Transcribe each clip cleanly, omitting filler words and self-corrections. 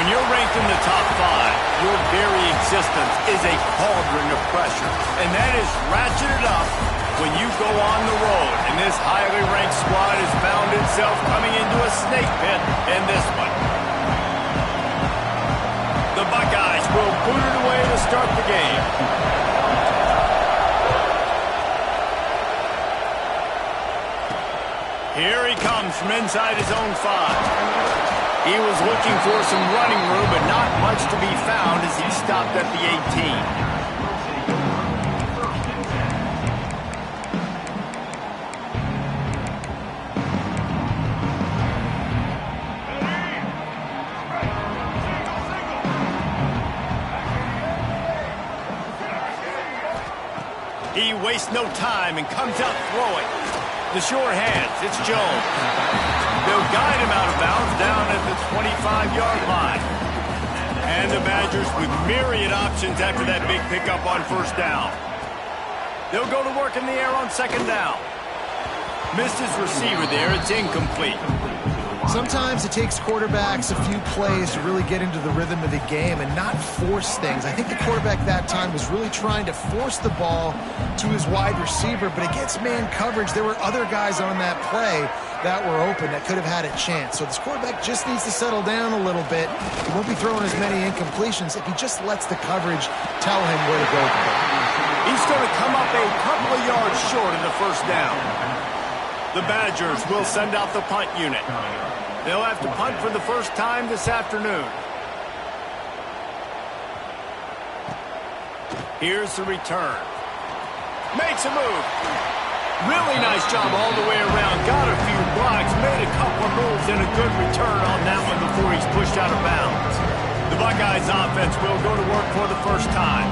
you're ranked in the top 5, your very existence is a cauldron of pressure. And that is ratcheted up when you go on the road. And this highly ranked squad has found itself coming into a snake pit in this one. The Buckeyes will boot it away to start the game. Here he comes from inside his own 5. He was looking for some running room, but not much to be found as he stopped at the 18. He wastes no time and comes out throwing. The sure hands, it's Jones. They'll guide him out of bounds down at the 25-yard line. And the Badgers with myriad options after that big pickup on first down. They'll go to work in the air on second down. Missed his receiver there, it's incomplete. Sometimes it takes quarterbacks a few plays to really get into the rhythm of the game and not force things. I think the quarterback that time was really trying to force the ball to his wide receiver, but against man coverage, there were other guys on that play that were open that could have had a chance. So this quarterback just needs to settle down a little bit. He won't be throwing as many incompletions if he just lets the coverage tell him where to go. He's going to come up a couple of yards short of the first down. The Badgers will send out the punt unit. They'll have to punt for the first time this afternoon. Here's the return. Makes a move. Really nice job all the way around. Got a few blocks, made a couple of moves, and a good return on that one before he's pushed out of bounds. The Buckeyes offense will go to work for the first time.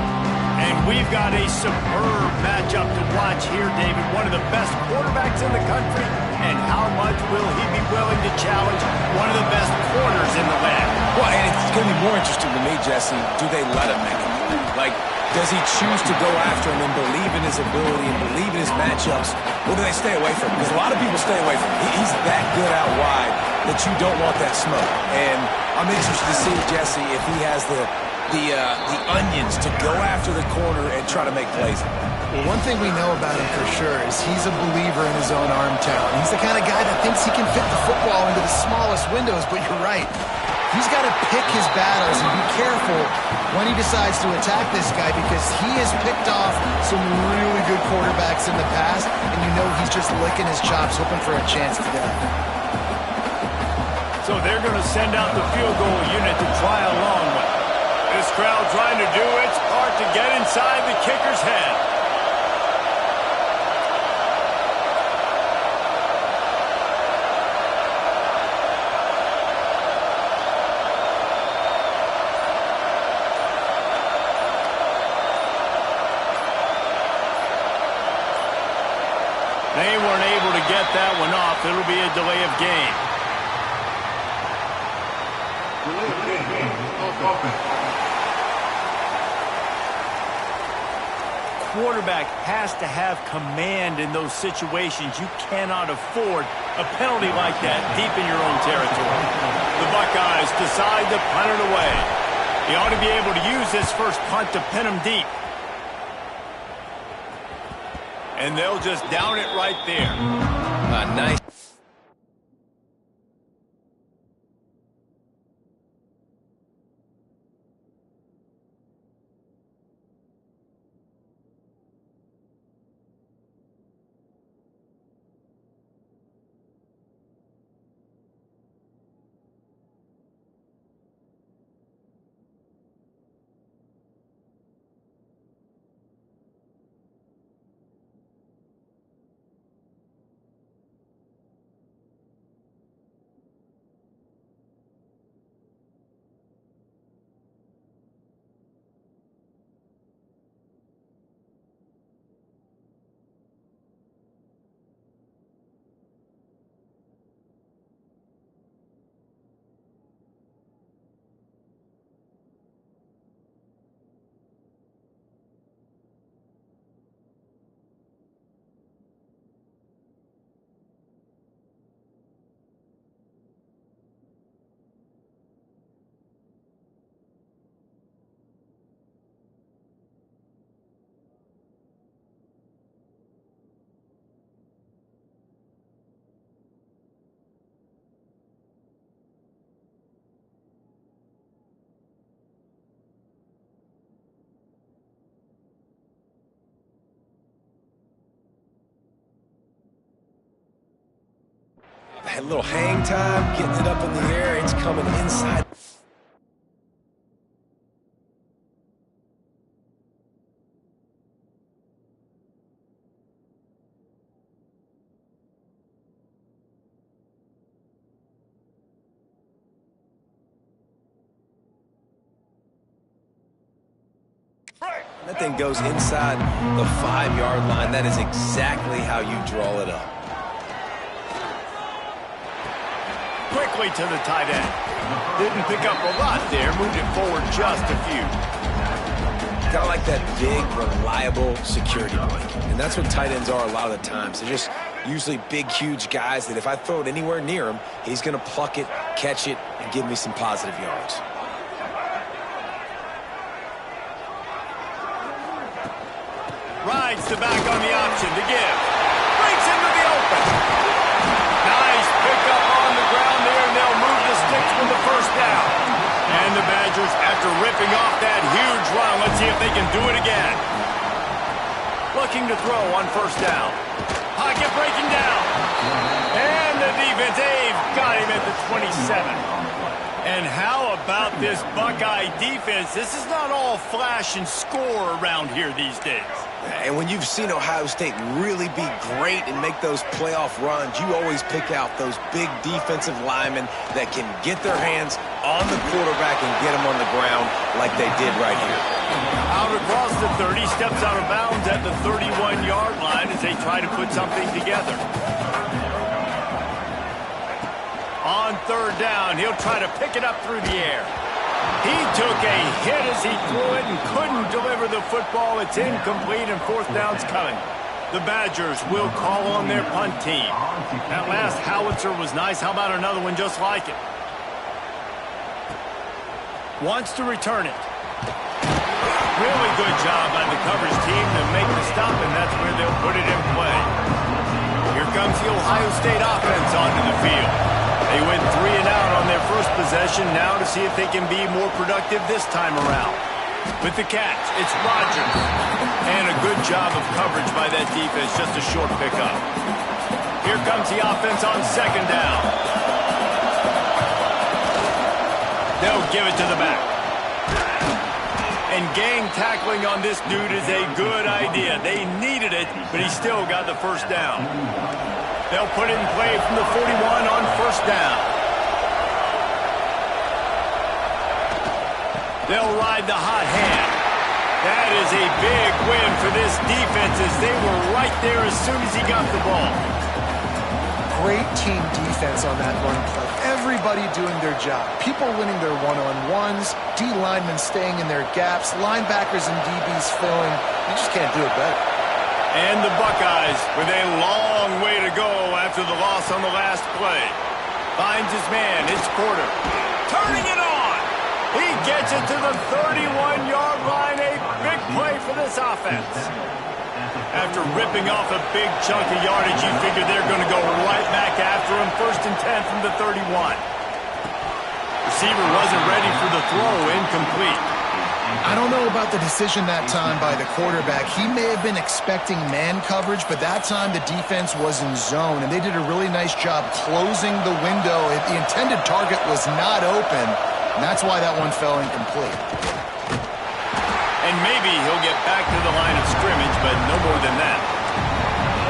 And we've got a superb matchup to watch here, David. One of the best quarterbacks in the country. And how much will he be willing to challenge one of the best corners in the land? Well, and it's going to be more interesting to me, Jesse, do they let him make him? Like, does he choose to go after him and believe in his ability and believe in his matchups, or do they stay away from him? Because a lot of people stay away from him. He's that good out wide that you don't want that smoke. And I'm interested to see, Jesse, if he has the onions to go after the corner and try to make plays. Well, one thing we know about him for sure is he's a believer in his own arm talent. He's the kind of guy that thinks he can fit the football into the smallest windows, but you're right. He's got to pick his battles and be careful when he decides to attack this guy, because he has picked off some really good quarterbacks in the past, and you know he's just licking his chops, hoping for a chance today. So they're going to send out the field goal unit to try a long one. This crowd trying to do its part to get inside the kicker's head. They weren't able to get that one off. It'll be a delay of game. Quarterback has to have command in those situations. You cannot afford a penalty like that deep in your own territory. The Buckeyes decide to punt it away. He ought to be able to use this first punt to pin him deep. And they'll just down it right there. Nice. A little hang time, getting it up in the air. It's coming inside. That thing goes inside the 5-yard line. That is exactly how you draw it up. Quickly to the tight end. Didn't pick up a lot there. Moved it forward just a few. Kind of like that big, reliable security blanket. And that's what tight ends are a lot of the times. They're just usually big, huge guys that if I throw it anywhere near him, he's going to pluck it, catch it, and give me some positive yards. Rides the back on the option to give. Breaks into the open. Nice pickup on the ground there, and they'll move the sticks with the first down. And the Badgers, after ripping off that huge run, let's see if they can do it again. Looking to throw on first down. Pocket breaking down. And the defense, they've got him at the 27. And how about this Buckeye defense? This is not all flash and score around here these days. And when you've seen Ohio State really be great and make those playoff runs, you always pick out those big defensive linemen that can get their hands on the quarterback and get him on the ground like they did right here. Out across the 30, steps out of bounds at the 31-yard line as they try to put something together. On third down, he'll try to pick it up through the air. He took a hit as he threw it and couldn't deliver the football. It's incomplete and fourth down's coming. The Badgers will call on their punt team. That last howitzer was nice. How about another one just like it? Wants to return it. Really good job by the coverage team to make the stop, and that's where they'll put it in play. Here comes the Ohio State offense onto the field. They went 3 and out on their first possession, now to see if they can be more productive this time around. With the catch, it's Rodgers. And a good job of coverage by that defense, just a short pickup. Here comes the offense on second down. They'll give it to the back. And gang tackling on this dude is a good idea. They needed it, but he still got the first down. They'll put it in play from the 41 on first down. They'll ride the hot hand. That is a big win for this defense as they were right there as soon as he got the ball. Great team defense on that run play. Everybody doing their job. People winning their one-on-ones, D linemen staying in their gaps, linebackers and DBs filling. You just can't do it better. And the Buckeyes with a long way to go after the loss on the last play. Finds his man, it's Porter. Turning it on! He gets it to the 31-yard line. A big play for this offense. After ripping off a big chunk of yardage, you figure they're going to go right back after him. 1st and 10 from the 31. Receiver wasn't ready for the throw, incomplete. I don't know about the decision that time by the quarterback. He may have been expecting man coverage, but that time the defense was in zone, and they did a really nice job closing the window. The intended target was not open, and that's why that one fell incomplete. And maybe he'll get back to the line of scrimmage, but no more than that.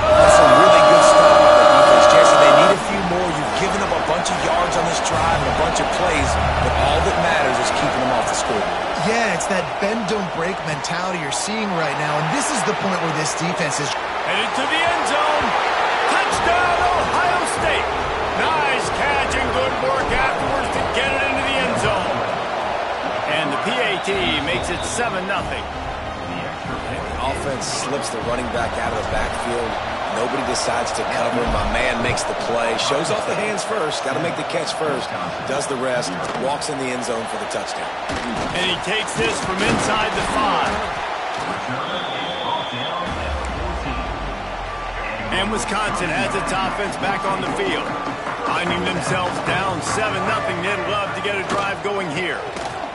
That's a really good stop by the defense, Jesse. They need a few more. You've given them a bunch of yards on this drive and a bunch of plays, but all that matters is keeping them off the scoreboard. Yeah, it's that bend-don't-break mentality you're seeing right now, and this is the point where this defense is headed to the end zone. Touchdown, Ohio State. Nice catch and good work afterwards to get it into the end zone. And the PAT makes it 7-0. The offense slips the running back out of the backfield. Nobody decides to cover. My man makes the play. Shows off the hands first. Got to make the catch first. Does the rest. Walks in the end zone for the touchdown. And he takes this from inside the 5. And Wisconsin has its offense back on the field. Finding themselves down 7-0. They'd love to get a drive going here.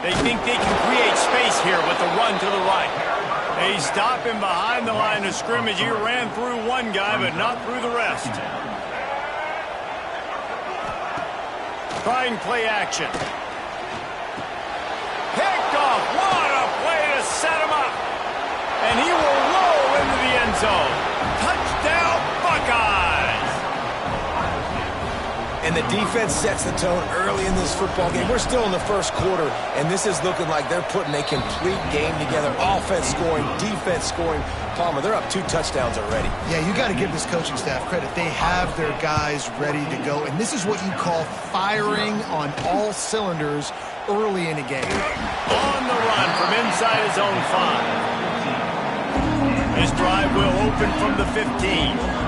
They think they can create space here with the run to the right. They stop him behind the line of scrimmage. He ran through one guy, but not through the rest. Trying play action. Picked off. What a play to set him up. And he will roll into the end zone. Touchdown, Buckeyes. And the defense sets the tone early in this football game. We're still in the first quarter, and this is looking like they're putting a complete game together. Offense scoring, defense scoring. Palmer, they're up 2 touchdowns already. Yeah, you got to give this coaching staff credit. They have their guys ready to go, and this is what you call firing on all cylinders early in a game. On the run from inside his own 5. This drive will open from the 15.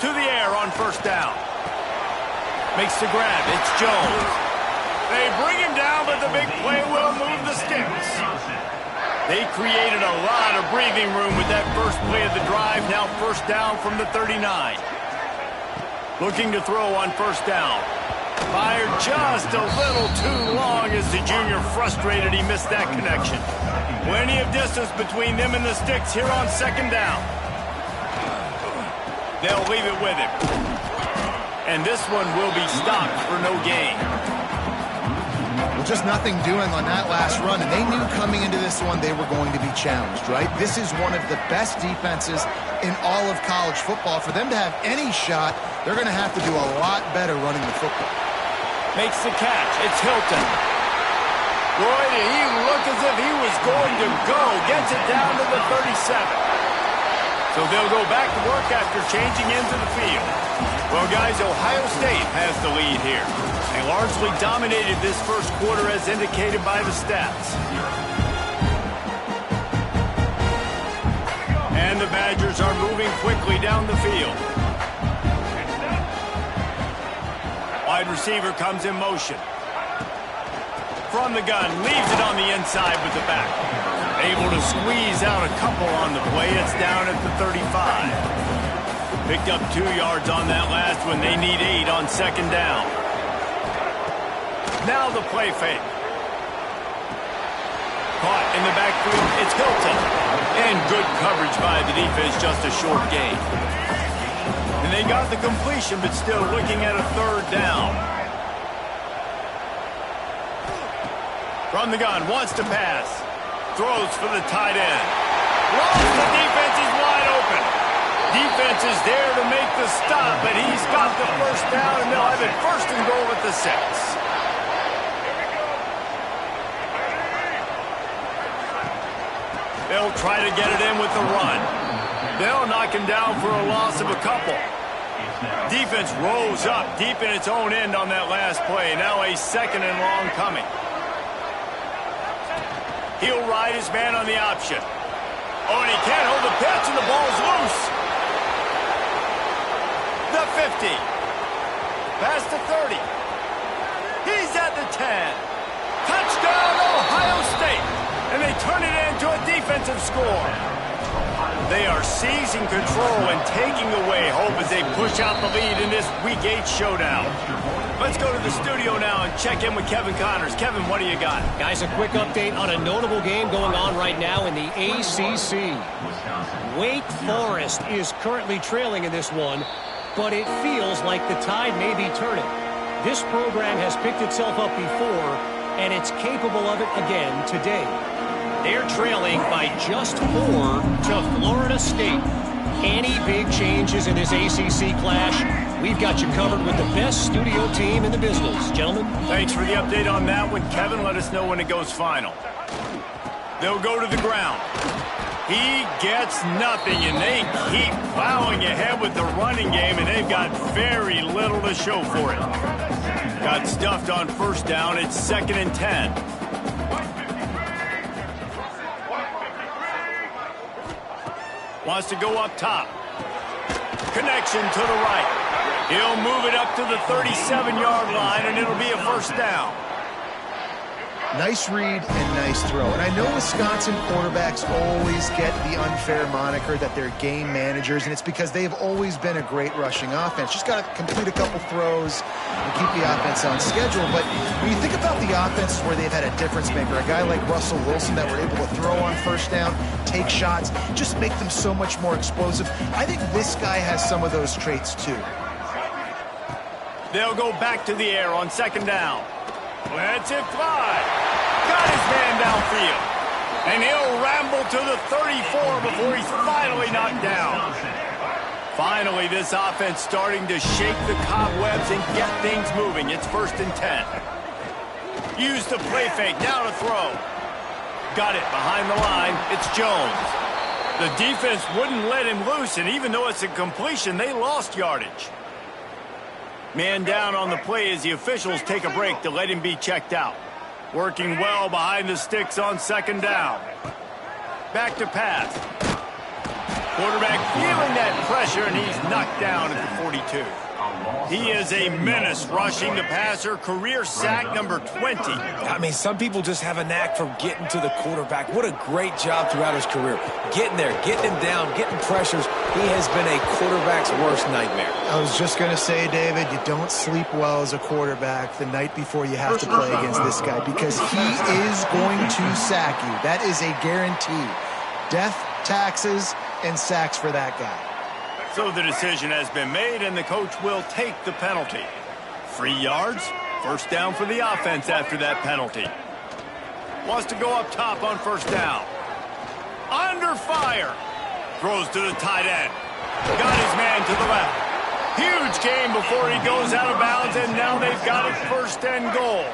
To the air on first down. Makes the grab. It's Jones. They bring him down, but the big play will move the sticks. They created a lot of breathing room with that first play of the drive. Now first down from the 39. Looking to throw on first down. Fired just a little too long as the junior frustrated. He missed that connection. Plenty of distance between them and the sticks here on second down. They'll leave it with him. And this one will be stopped for no gain. Well, just nothing doing on that last run, and they knew coming into this one they were going to be challenged, right? This is one of the best defenses in all of college football. For them to have any shot, they're going to have to do a lot better running the football. Makes the catch. It's Hilton. Boy, did he look as if he was going to go. Gets it down to the 37. So they'll go back to work after changing into the field. Well, guys, Ohio State has the lead here. They largely dominated this first quarter as indicated by the stats. And the Badgers are moving quickly down the field. Wide receiver comes in motion. From the gun, leaves it on the inside with the back. Able to squeeze out a couple on the play. It's down at the 35. Picked up 2 yards on that last one. They need 8 on second down. Now the play fake. Caught in the backfield. It's Hilton. And good coverage by the defense. Just a short gain. And they got the completion, but still looking at a third down. From the gun. Wants to pass. Throws for the tight end. Lost the defense is wide open. Defense is there to make the stop, but he's got the first down, and they'll have it first and goal at the 6. They'll try to get it in with the run. They'll knock him down for a loss of a couple. Defense rose up deep in its own end on that last play. Now a second and long coming. He'll ride his man on the option. Oh, and he can't hold the pitch, and the ball's loose. The 50. Past the 30. He's at the 10. Touchdown, Ohio State. And they turn it into a defensive score. They are seizing control and taking away hope as they push out the lead in this Week 8 showdown. Let's go to the studio now and check in with Kevin Connors. Kevin, what do you got? Guys, a quick update on a notable game going on right now in the ACC. Wake Forest is currently trailing in this one, but it feels like the tide may be turning. This program has picked itself up before, and it's capable of it again today. They're trailing by just 4 to Florida State. Any big changes in this ACC clash, we've got you covered with the best studio team in the business. Gentlemen. Thanks for the update on that one, Kevin. Let us know when it goes final. They'll go to the ground. He gets nothing, and they keep plowing ahead with the running game, and they've got very little to show for it. Got stuffed on first down. It's 2nd and 10. Wants to go up top. Connection to the right. He'll move it up to the 37-yard line, and it'll be a first down. Nice read and nice throw. And I know Wisconsin quarterbacks always get the unfair moniker that they're game managers, and it's because they've always been a great rushing offense. Just got to complete a couple throws and keep the offense on schedule. But when you think about the offenses where they've had a difference maker, a guy like Russell Wilson that were able to throw on first down, take shots, just make them so much more explosive. I think this guy has some of those traits too. They'll go back to the air on second down. Lets it fly. Got his man downfield. And he'll ramble to the 34 before he's finally knocked down. Finally, this offense starting to shake the cobwebs and get things moving. It's 1st and 10. Use the play fake. Now to throw. Got it behind the line. It's Jones. The defense wouldn't let him loose, and even though it's a completion, they lost yardage. Man down on the play as the officials take a break to let him be checked out. Working well behind the sticks on second down. Back to pass. Quarterback feeling that pressure, and he's knocked down at the 42. He is a menace rushing the passer. Career sack number 20. I mean, some people just have a knack for getting to the quarterback. What a great job throughout his career. Getting there, getting him down, getting pressures. He has been a quarterback's worst nightmare. I was just going to say, David, you don't sleep well as a quarterback the night before you have to play against this guy because he is going to sack you. That is a guarantee. Death, taxes, and sacks for that guy. So the decision has been made, and the coach will take the penalty. 3 yards, first down for the offense after that penalty. Wants to go up top on first down. Under fire. Throws to the tight end. Got his man to the left. Huge gain before he goes out of bounds, and now they've got it 1st and goal.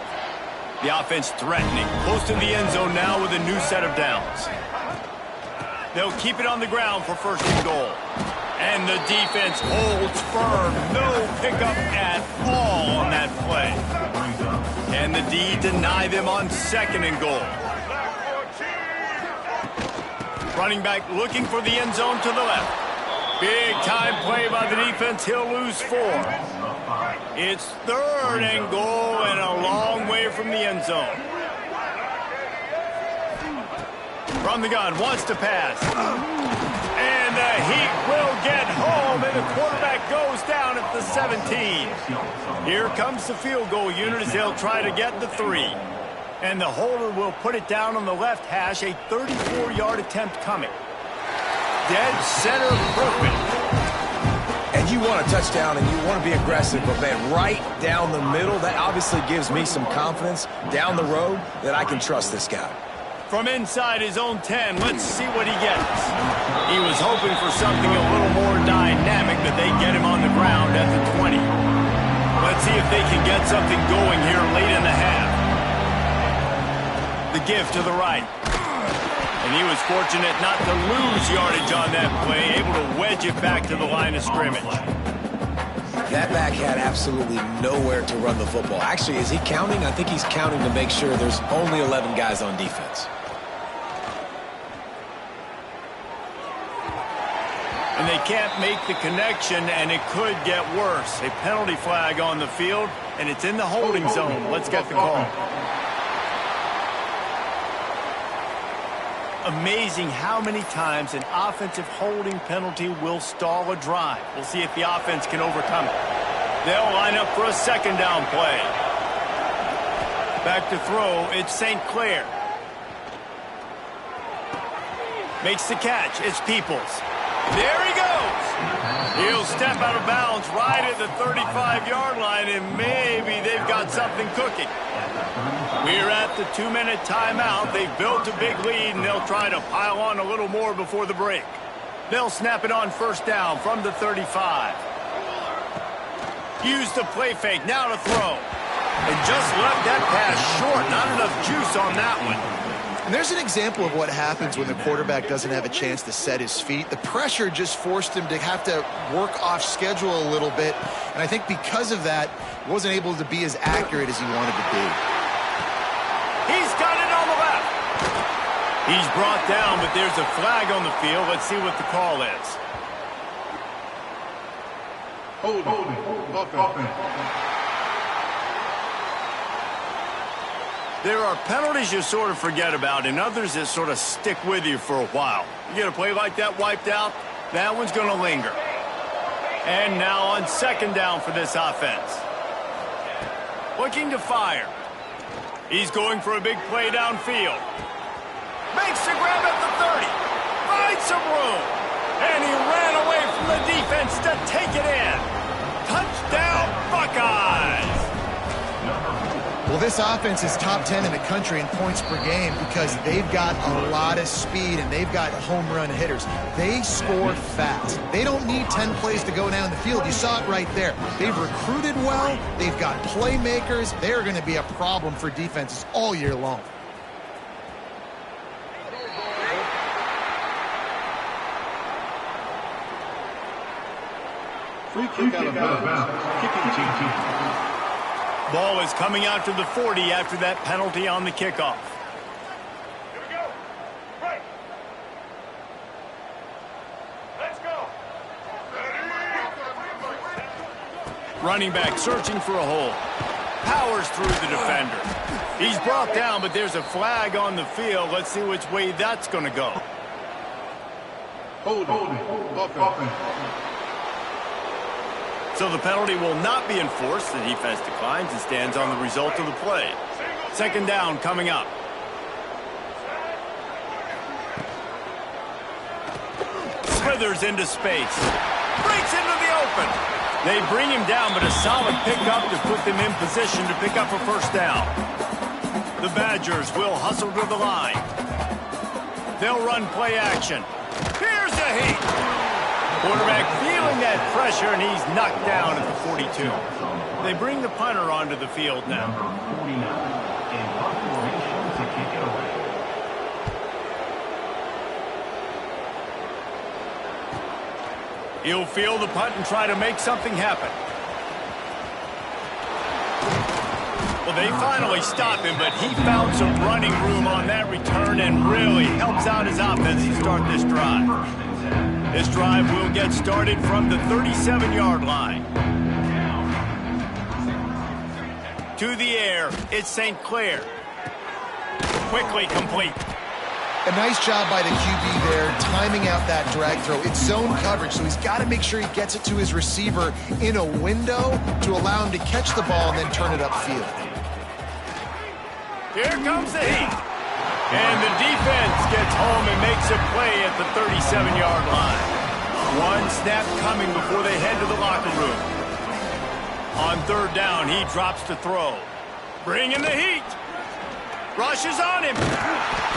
The offense threatening, close to the end zone now with a new set of downs. They'll keep it on the ground for 1st and goal. And the defense holds firm. No pickup at all on that play. And the D deny them on 2nd and goal. Running back looking for the end zone to the left. Big time play by the defense. He'll lose 4. It's 3rd and goal and a long way from the end zone. From the gun, wants to pass. And the Heat will get home, and the quarterback goes down at the 17. Here comes the field goal unit as they'll try to get the 3. And the holder will put it down on the left hash, a 34-yard attempt coming. Dead center perfect. And you want a touchdown and you want to be aggressive, but man, right down the middle, that obviously gives me some confidence down the road that I can trust this guy. From inside his own 10, let's see what he gets. He was hoping for something a little more dynamic, but they get him on the ground at the 20. Let's see if they can get something going here late in the half. The give to the right. And he was fortunate not to lose yardage on that play, able to wedge it back to the line of scrimmage. That back had absolutely nowhere to run the football. Actually, is he counting? I think he's counting to make sure there's only 11 guys on defense. And they can't make the connection, and it could get worse. A penalty flag on the field, and it's in the holding zone. Let's get the call. Amazing how many times an offensive holding penalty will stall a drive. We'll see if the offense can overcome it. They'll line up for a 2nd down play. Back to throw, it's St. Clair. Makes the catch, it's Peoples. There he goes. He'll step out of bounds right at the 35-yard line, and maybe they've got something cooking. We're at the 2-minute timeout. They've built a big lead, and they'll try to pile on a little more before the break. They'll snap it on 1st down from the 35. Use the play fake, now to throw. And just left that pass short. Not enough juice on that one. And there's an example of what happens when the quarterback doesn't have a chance to set his feet. The pressure just forced him to have to work off schedule a little bit. And I think because of that, he wasn't able to be as accurate as he wanted to be. He's got it on the left. He's brought down, but there's a flag on the field. Let's see what the call is. Holding. There are penalties you sort of forget about and others that sort of stick with you for a while. You get a play like that wiped out, that one's going to linger. And now on second down for this offense. Looking to fire. He's going for a big play downfield. Makes the grab at the 30. Finds some room. And he ran away from the defense to take it in. Touchdown, Buckeyes! Well, this offense is top 10 in the country in points per game because they've got a lot of speed and they've got home run hitters. They score fast. They don't need 10 plays to go down the field. You saw it right there. They've recruited well. They've got playmakers. They're going to be a problem for defenses all year long. Free kick out of bounds. Kicking team. Ball is coming out to the 40 after that penalty on the kickoff. Here we go. Right. Let's go. Running back searching for a hole. Powers through the defender. He's brought down, but there's a flag on the field. Let's see which way that's going to go. Hold it. So the penalty will not be enforced. The defense declines and stands on the result of the play. Second down coming up. Slithers into space. Breaks into the open. They bring him down, but a solid pickup to put them in position to pick up a first down. The Badgers will hustle to the line. They'll run play action. Here's the heat. Quarterback feeling that pressure, and he's knocked down at the 42. They bring the punter onto the field now. He'll field the punt and try to make something happen. Well, they finally stop him, but he found some running room on that return and really helps out his offense to start this drive. This drive will get started from the 37-yard line. To the air, it's St. Clair. Quickly complete. A nice job by the QB there, timing out that drag throw. It's zone coverage, so he's got to make sure he gets it to his receiver in a window to allow him to catch the ball and then turn it upfield. Here comes the heat. And the defense gets home and makes a play at the 37-yard line. One snap coming before they head to the locker room. On third down, he drops to throw. Bring in the heat. Rushes on him.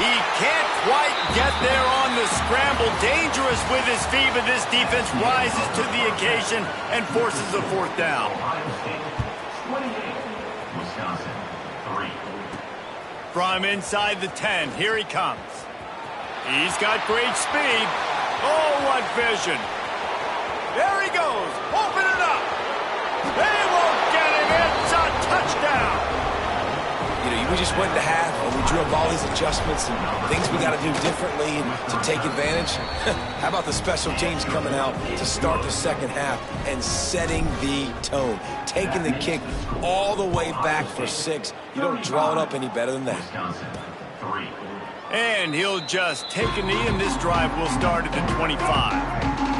He can't quite get there on the scramble. Dangerous with his feet, but this defense rises to the occasion and forces a fourth down. From inside the 10, here he comes. He's got great speed. Oh, what vision. There he goes. Open it up. They won't get him. It's a touchdown. You know, we just went to half and we drew up all these adjustments and things we got to do differently and to take advantage. How about the special teams coming out to start the second half and setting the tone, taking the kick all the way back for 6. You don't draw it up any better than that. And he'll just take a knee, and this drive will start at the 25.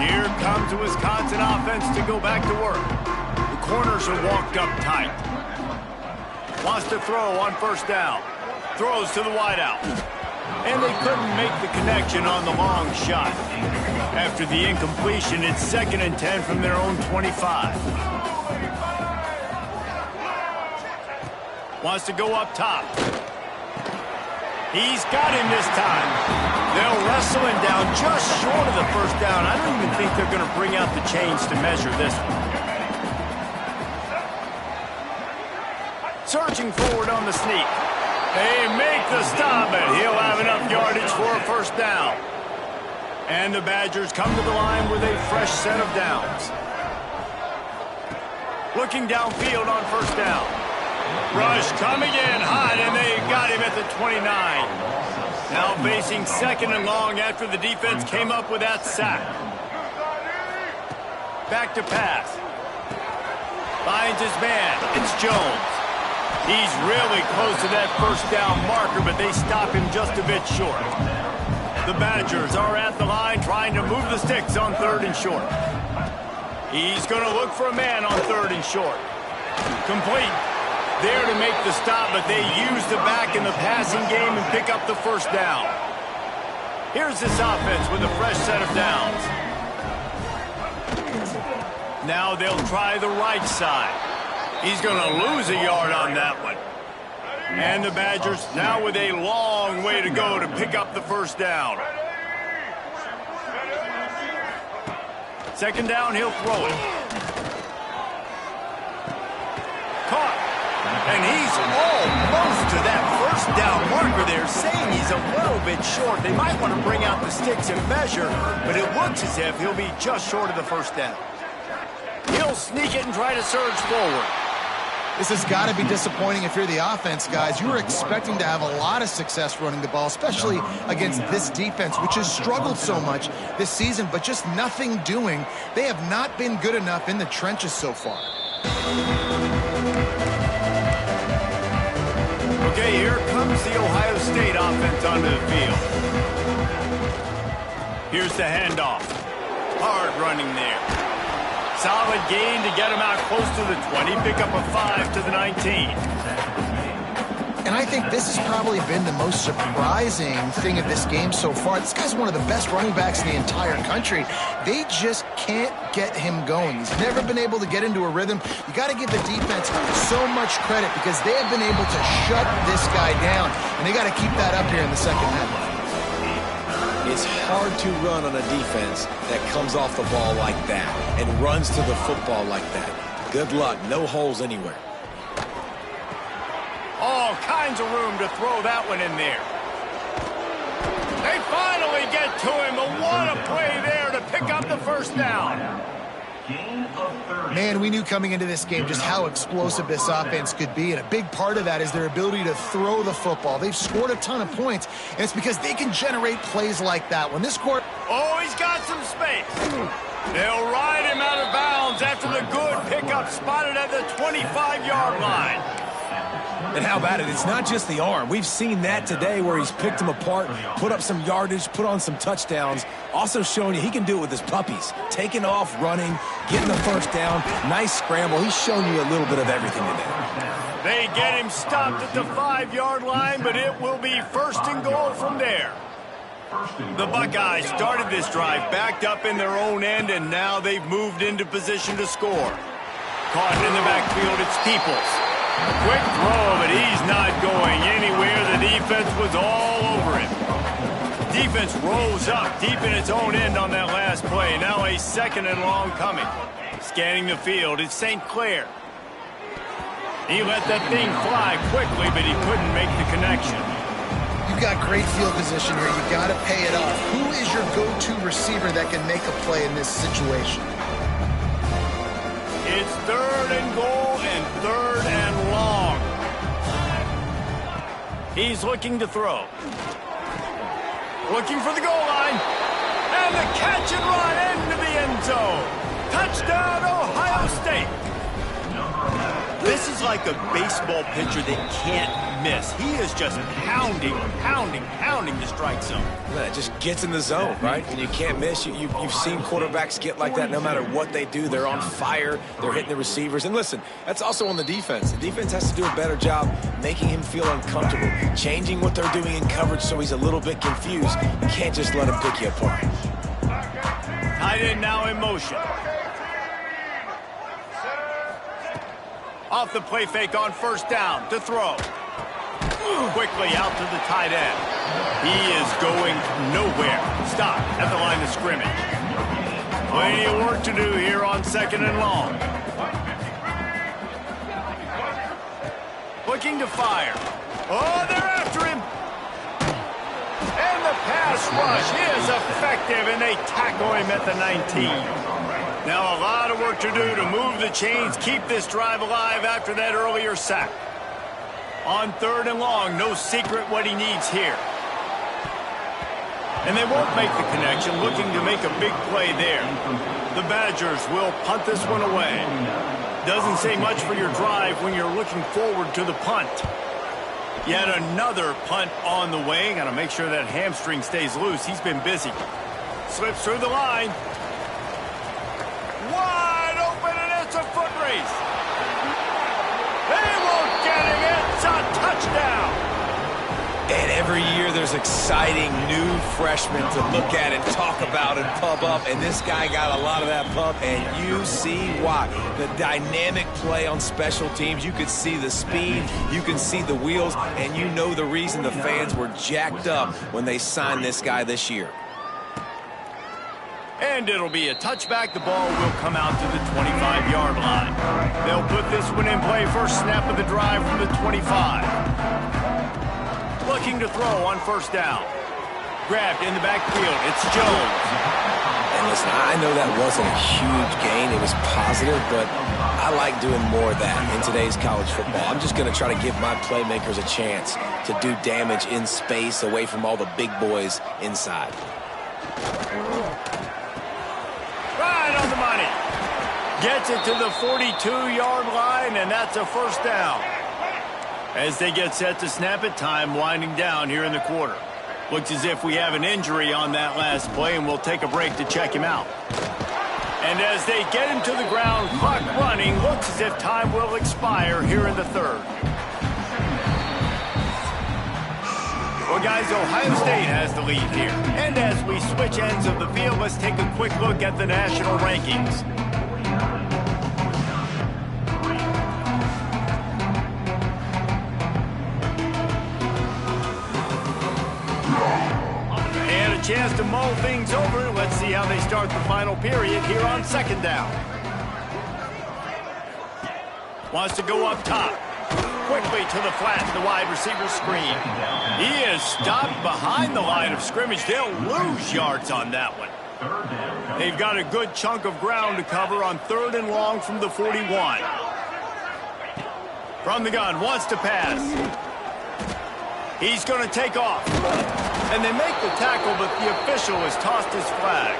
Here comes the Wisconsin offense to go back to work. The corners are walked up tight. Wants to throw on first down. Throws to the wideout. And they couldn't make the connection on the long shot. After the incompletion, it's 2nd and 10 from their own 25. Wants to go up top. He's got him this time. They'll wrestle him down just short of the first down. I don't even think they're going to bring out the chains to measure this one. Surging forward on the sneak. They make the stop, and he'll have enough yardage for a first down. And the Badgers come to the line with a fresh set of downs. Looking downfield on first down. Rush coming in hot, and they got him at the 29. Now facing 2nd and long after the defense came up with that sack. Back to pass. Finds his man. It's Jones. He's really close to that first down marker, but they stop him just a bit short. The Badgers are at the line trying to move the sticks on 3rd and short. He's going to look for a man on 3rd and short. Complete. There to make the stop, but they use the back in the passing game and pick up the first down. Here's this offense with a fresh set of downs. Now they'll try the right side. He's going to lose a yard on that one. And the Badgers now with a long way to go to pick up the first down. 2nd down, he'll throw it. Caught. And he's almost to that first down marker there, saying he's a little bit short. They might want to bring out the sticks and measure, but it looks as if he'll be just short of the first down. He'll sneak it and try to surge forward. This has got to be disappointing if you're the offense, guys. You were expecting to have a lot of success running the ball, especially against this defense, which has struggled so much this season, but just nothing doing. They have not been good enough in the trenches so far. Okay, here comes the Ohio State offense onto the field. Here's the handoff. Hard running there. Solid gain to get him out close to the 20. Pick up a 5 to the 19. And I think this has probably been the most surprising thing of this game so far. This guy's one of the best running backs in the entire country. They just can't get him going. He's never been able to get into a rhythm. You got to give the defense so much credit because they have been able to shut this guy down. And they got to keep that up here in the second half. It's hard to run on a defense that comes off the ball like that and runs to the football like that. Good luck. No holes anywhere. All kinds of room to throw that one in there. They finally get to him, but what a play there to pick up the first down. Man, we knew coming into this game just how explosive this offense could be, and a big part of that is their ability to throw the football. They've scored a ton of points, and it's because they can generate plays like that. When this court... Oh, he's got some space. They'll ride him out of bounds after the good pickup spotted at the 25-yard line. And how about it? It's not just the arm. We've seen that today where he's picked them apart, put up some yardage, put on some touchdowns. Also showing you he can do it with his puppies. Taking off, running, getting the first down. Nice scramble. He's shown you a little bit of everything today. They get him stopped at the 5-yard line, but it will be 1st and goal from there. The Buckeyes started this drive backed up in their own end, and now they've moved into position to score. Caught in the backfield, it's Peoples. Quick throw, but he's not going anywhere. The defense was all over him. Defense rolls up deep in its own end on that last play. Now a 2nd and long coming. Scanning the field, it's St. Clair. He let that thing fly quickly, but he couldn't make the connection. You've got great field position here. You got to pay it off. Who is your go-to receiver that can make a play in this situation? It's 3rd and goal and 3rd and long. He's looking to throw. Looking for the goal line. And the catch and run into the end zone. Touchdown, Ohio State. This is like a baseball pitcher that can't miss. He is just pounding the strike zone. Yeah, it just gets in the zone, right? And you can't miss. You've seen quarterbacks get like that no matter what they do. They're on fire. They're hitting the receivers. And listen, that's also on the defense. The defense has to do a better job making him feel uncomfortable, changing what they're doing in coverage so he's a little bit confused. You can't just let him pick you apart. Tight end now in motion. Off the play fake on 1st down to throw. Quickly out to the tight end. He is going nowhere. Stop at the line of scrimmage. Plenty of work to do here on 2nd and long. Looking to fire. Oh, they're after him. And the pass rush is effective, and they tackle him at the 19. Now a lot of work to do to move the chains, keep this drive alive after that earlier sack. On 3rd and long, no secret what he needs here. And they won't make the connection, looking to make a big play there. The Badgers will punt this one away. Doesn't say much for your drive when you're looking forward to the punt. Yet another punt on the way. Got to make sure that hamstring stays loose. He's been busy. Slips through the line. Wide open, and it's a foot race. They won't get him. It's a touchdown. And every year there's exciting new freshmen to look at and talk about and pump up. And this guy got a lot of that pump, and you see why. The dynamic play on special teams. You could see the speed, you can see the wheels, and you know the reason the fans were jacked up when they signed this guy this year. And it'll be a touchback. The ball will come out to the 25-yard line. They'll put this one in play. First snap of the drive from the 25. Looking to throw on first down. Grabbed in the backfield. It's Jones. And listen, I know that wasn't a huge gain. It was positive, but I like doing more of that in today's college football. I'm just going to try to give my playmakers a chance to do damage in space away from all the big boys inside. Right on the money. Gets it to the 42-yard line, and that's a first down. As they get set to snap it, time winding down here in the quarter. Looks as if we have an injury on that last play, and we'll take a break to check him out. And as they get him to the ground, clock running, looks as if time will expire here in the third. Well, guys, Ohio State has the lead here. And as we switch ends of the field, let's take a quick look at the national rankings. Chance to mull things over. Let's see how they start the final period here on second down. Wants to go up top. Quickly to the flat, the wide receiver screen. He is stopped behind the line of scrimmage. They'll lose yards on that one. They've got a good chunk of ground to cover on third and long from the 41. From the gun, wants to pass. He's going to take off. And they make the tackle, but the official has tossed his flag.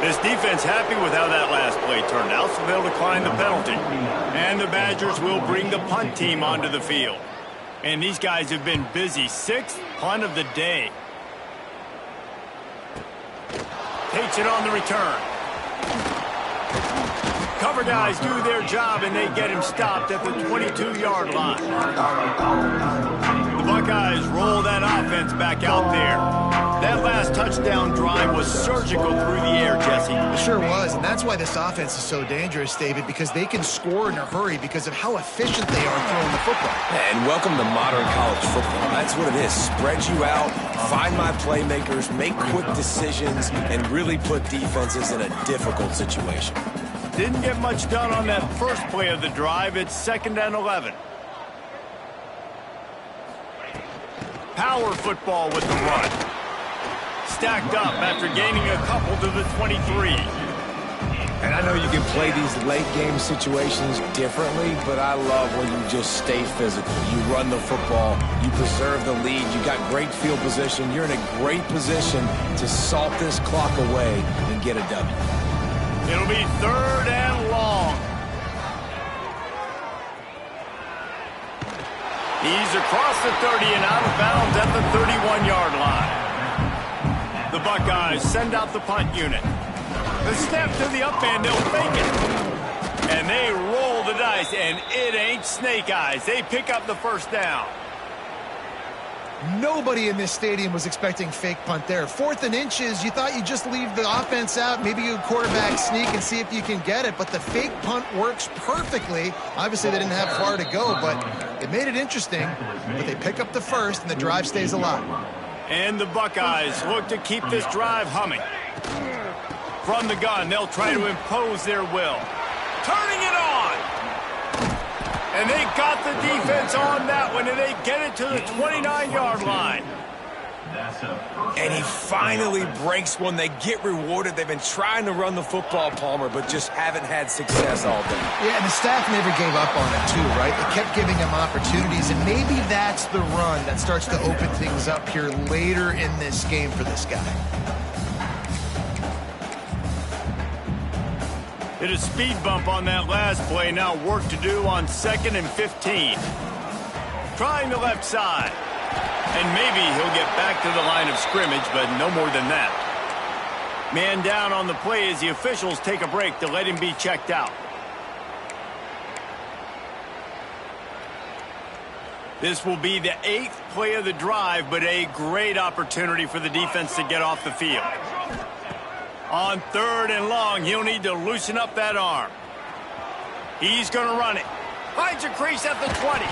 This defense happy with how that last play turned out, so they'll decline the penalty. And the Badgers will bring the punt team onto the field. And these guys have been busy. Sixth punt of the day. Takes it on the return. Cover guys do their job, and they get him stopped at the 22-yard line. The Buckeyes roll that offense back out there. That last touchdown drive was surgical through the air, Jesse. It sure was, and that's why this offense is so dangerous, David, because they can score in a hurry because of how efficient they are throwing the football. And welcome to modern college football. That's what it is. Spread you out, find my playmakers, make quick decisions, and really put defenses in a difficult situation. Didn't get much done on that first play of the drive. It's 2nd and 11. Power football with the run. Stacked up after gaining a couple to the 23. And I know you can play these late game situations differently, but I love when you just stay physical. You run the football, you preserve the lead, you got great field position, you're in a great position to salt this clock away and get a W. It'll be 3rd and long. He's across the 30 and out of bounds at the 31-yard line. The Buckeyes send out the punt unit. The snap to the up end, they'll fake it. And they roll the dice, and it ain't snake eyes. They pick up the first down. Nobody in this stadium was expecting fake punt there. 4th and inches, you thought you'd just leave the offense out, maybe you quarterback sneak and see if you can get it, but the fake punt works perfectly. Obviously, they didn't have far to go, but it made it interesting. But they pick up the first, and the drive stays alive. And the Buckeyes look to keep this drive humming. From the gun, they'll try to impose their will. Turning it on! And they got the defense on that one, and they get it to the 29-yard line. And he finally breaks one. They get rewarded. They've been trying to run the football, Palmer, but just haven't had success all day. Yeah, and the staff never gave up on it, too, right? They kept giving him opportunities, and maybe that's the run that starts to open things up here later in this game for this guy. Hit a speed bump on that last play. Now work to do on 2nd and 15. Trying the left side. And maybe he'll get back to the line of scrimmage, but no more than that. Man down on the play as the officials take a break to let him be checked out. This will be the 8th play of the drive, but a great opportunity for the defense to get off the field. On 3rd and long, he'll need to loosen up that arm. He's going to run it. Finds a crease at the 20.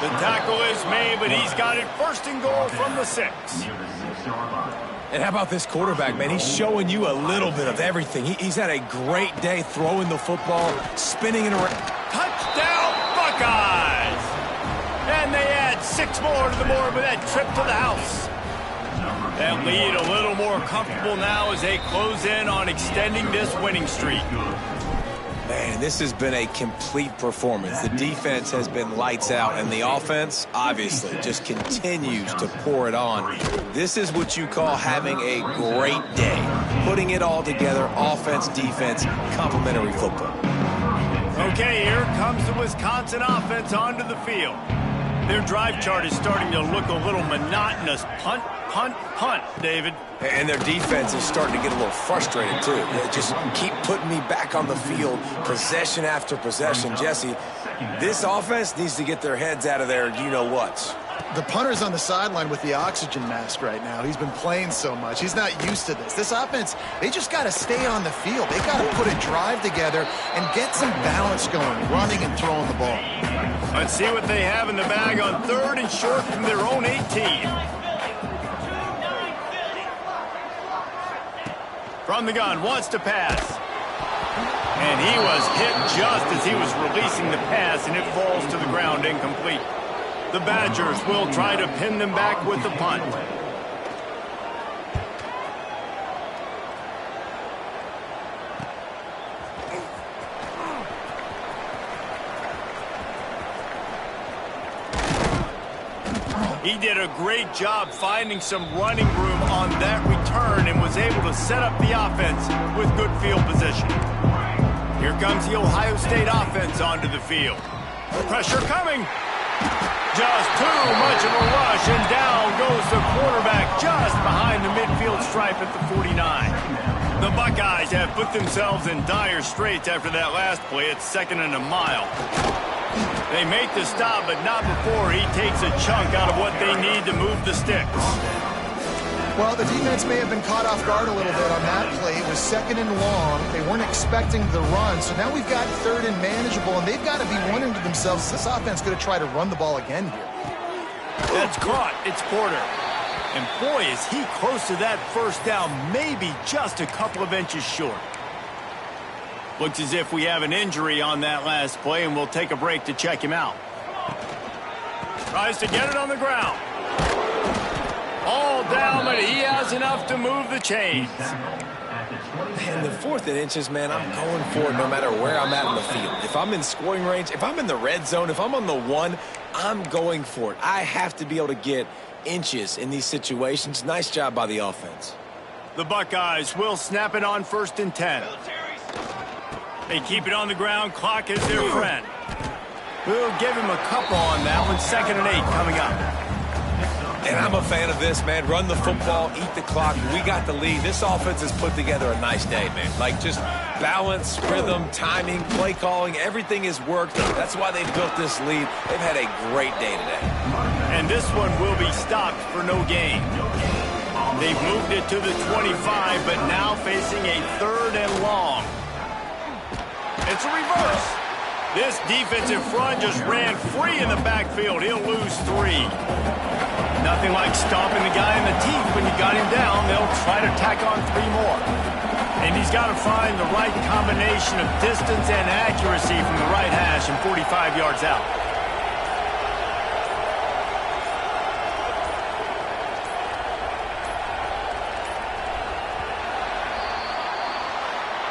The tackle is made, but he's got it 1st and goal from the 6. And how about this quarterback, man? He's showing you a little bit of everything. He's had a great day throwing the football, spinning it around. Touchdown, Buckeyes! And they add 6 more to the board with that trip to the house. That lead a little more comfortable now as they close in on extending this winning streak. Man, this has been a complete performance. The defense has been lights out, and the offense, obviously, just continues to pour it on. This is what you call having a great day. Putting it all together, offense, defense, complementary football. Okay, here comes the Wisconsin offense onto the field. Their drive chart is starting to look a little monotonous. Punt, punt, punt, David. And their defense is starting to get a little frustrated, too. They just keep putting me back on the field, possession after possession. Jesse, this offense needs to get their heads out of their you-know-whats. The punter's on the sideline with the oxygen mask right now. He's been playing so much. He's not used to this. This offense, they just got to stay on the field. They got to put a drive together and get some balance going, running and throwing the ball. Let's see what they have in the bag on 3rd and short from their own 18. From the gun, wants to pass. And he was hit just as he was releasing the pass, and it falls to the ground incomplete. The Badgers will try to pin them back with the punt. He did a great job finding some running room on that return and was able to set up the offense with good field position. Here comes the Ohio State offense onto the field. Pressure coming. Just too much of a rush, and down goes the quarterback just behind the midfield stripe at the 49. The Buckeyes have put themselves in dire straits after that last play. It's 2nd and a mile. They make the stop, but not before he takes a chunk out of what they need to move the sticks. Well, the defense may have been caught off guard a little bit on that play. It was 2nd and long. They weren't expecting the run, so now we've got 3rd and manageable, and they've got to be wondering to themselves, is this offense going to try to run the ball again here? That's caught. It's Porter. And boy, is he close to that 1st down, maybe just a couple of inches short. Looks as if we have an injury on that last play, and we'll take a break to check him out. Tries to get it on the ground. All down, but he has enough to move the chains. Man, the 4th and inches, man, I'm going for it no matter where I'm at in the field. If I'm in scoring range, if I'm in the red zone, if I'm on the 1, I'm going for it. I have to be able to get inches in these situations. Nice job by the offense. The Buckeyes will snap it on 1st and 10. They keep it on the ground. Clock is their friend. We'll give him a couple on that one. 2nd and 8 coming up. And I'm a fan of this, man. Run the football, eat the clock. We got the lead. This offense has put together a nice day, man. Like, just balance, rhythm, timing, play calling, everything has worked. That's why they built this lead. They've had a great day today. And this one will be stopped for no gain. They've moved it to the 25, but now facing a 3rd and long. It's a reverse. This defensive front just ran free in the backfield. He'll lose 3. Nothing like stomping the guy in the teeth when you got him down. They'll try to tack on 3 more. And he's got to find the right combination of distance and accuracy from the right hash and 45 yards out.